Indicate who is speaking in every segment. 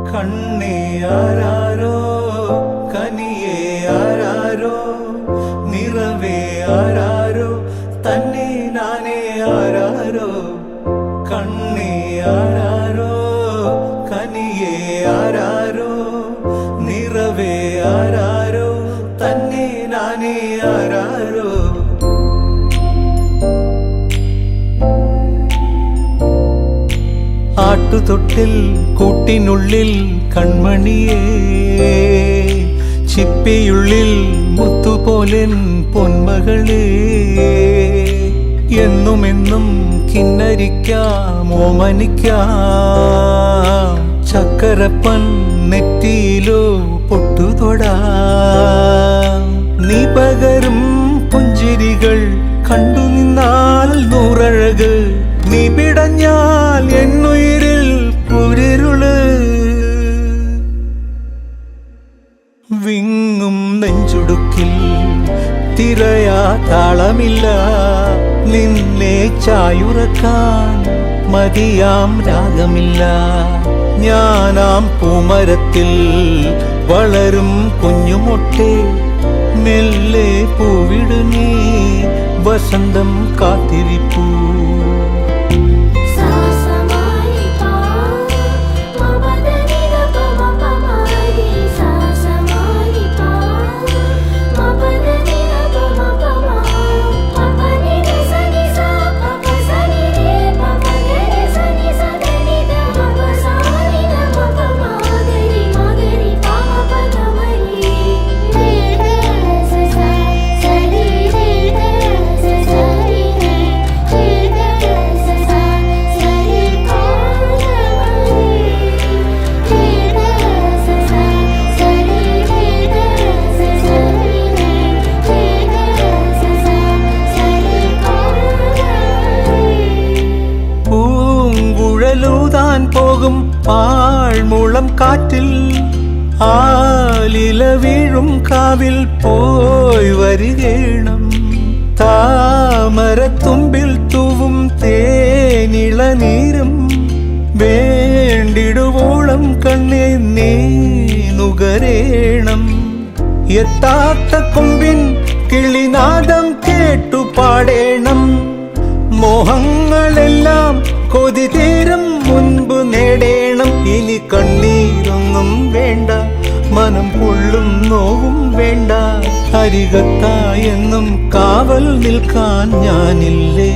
Speaker 1: കണ്ണേ ആരാരോ കനിയേ ആരാരോ നിറവേ ആരാരോ തന്നെ നാനേ ആരാരോ കണ്ണേ ആരാരോ കനിയേ ആരാരോ നിറവേ ആരാരോ തന്നെ നാനേ ആരാരോ ആട്ടുതൊട്ടിൽ കൂട്ടിനുള്ളിൽ കൺമണിയേ ചിപ്പിയുള്ളിൽ മുത്തുപോലെൻ പൊന്മകളേ എന്നുമെന്നും കിന്നരിക്കാം ഓമനിക്കാം ചക്കരപ്പൻ നെറ്റിയിലോ പൊട്ടുതൊടാം നീ പകരും പുഞ്ചിരികൾ കണ്ടു നിന്നാൽ നൂറഴക് നീ പിടഞ്ഞാൽ എന്നുയിരിൽ കുരിരുള് വിങ്ങും നെഞ്ചുടുക്കിൽ തിരയാ താളമില്ല നിന്നെ ചായുറക്കാൻ മതിയാം രാഗമില്ല ഞാനാം പൂമരത്തിൽ വളരും കുഞ്ഞുമൊട്ടെ മെല്ലെ പൂവിടു നീ വസന്തം കാത്തിരിപ്പൂ പോകും പാഴ്മുളം കാറ്റിൽ ആലില വീഴും കാവിൽ പോയി വരികേണം താമരത്തുമ്പിൽ തൂവും തേനിളനീരും വേണ്ടിടുവോളം കണ്ണേ നീ നുകരേണം എത്താത്ത കൊമ്പിൻ കിളിനാദം കേട്ടു പാടേണം മോഹങ്ങളെല്ലാം കൊതി തീരും മുൻപ് നേടേണം ഇനി കണ്ണീരൊന്നും വേണ്ട മനം പൊള്ളും നോവും വേണ്ട അരികത്തായെന്നും കാവൽ നിൽക്കാൻ ഞാനില്ലേ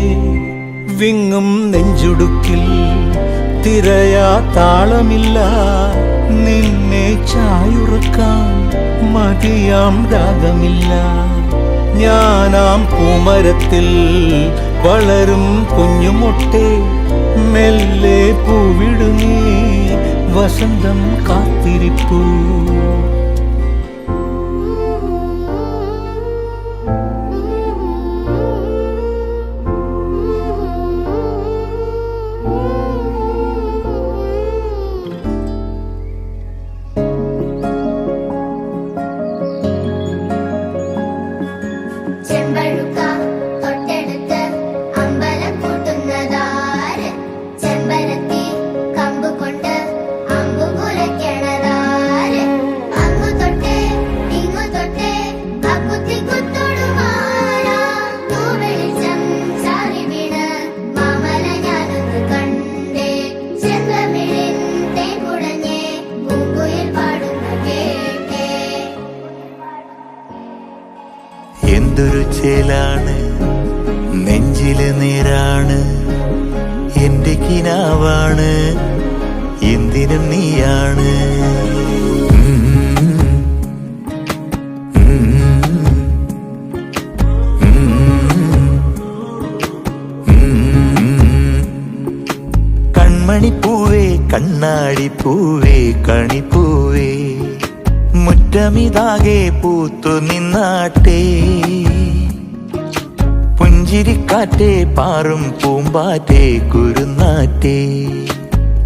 Speaker 1: വിങ്ങും നെഞ്ചുടുക്കിൽ തിരയാ താളമില്ല നിന്നെ ചായുറക്കാൻ മതിയാം രാഗമില്ല ഞാനാം പൂമരത്തിൽ വളരും കുഞ്ഞുമൊട്ടെ മെല്ലെ പൂവിടു നീ വസന്തം കാത്തിരിപ്പൂ
Speaker 2: എന്തൊരു ചേലാണ് നെഞ്ചില് നേരാണ് എന്റെ കിനാവാണ് എന്തിനും നീയാണ് കൺമണിപ്പൂവേ കണ്ണാടിപ്പൂവേ കണിപ്പൂവേ മുറ്റമിതാകെ പൂത്തു നിന്നാട്ടെ പുഞ്ചിരിക്കാറ്റേ പാറും പൂമ്പാറ്റേ കുരുന്നാറ്റേ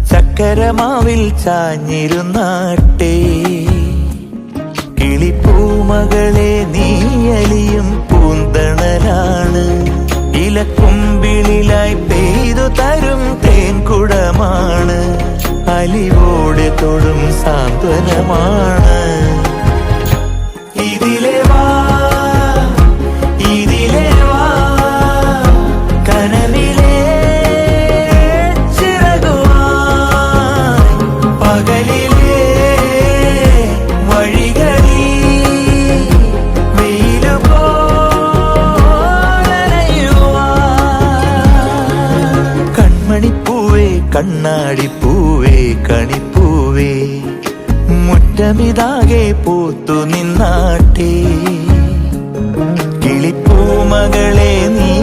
Speaker 2: ചക്കരമാവിൽ ചാഞ്ഞിരുന്നാട്ടെ കിളിപ്പൂമകളെ നീയലിയും പൂന്തണലാണ് ഇലക്കുമ്പിളിലായി പെയ്തു അലിവോടെ തൊടും സാന്ത്വനമാണ്. ഇതിലെ വാ, ഇതിലെ വാ, കനവിലെ ചിറകുവാൻ പകലിലെ വഴികളിൽ വെയിലുപോലണയുവാൻ. കൺമണിപ്പൂവേ കണ്ണാടിപ്പൂവേ കണിപ്പൂവേ മുറ്റമിതാകെ പൂത്തു നിന്നാട്ടെ. കിളിപ്പൂമകളെ നീ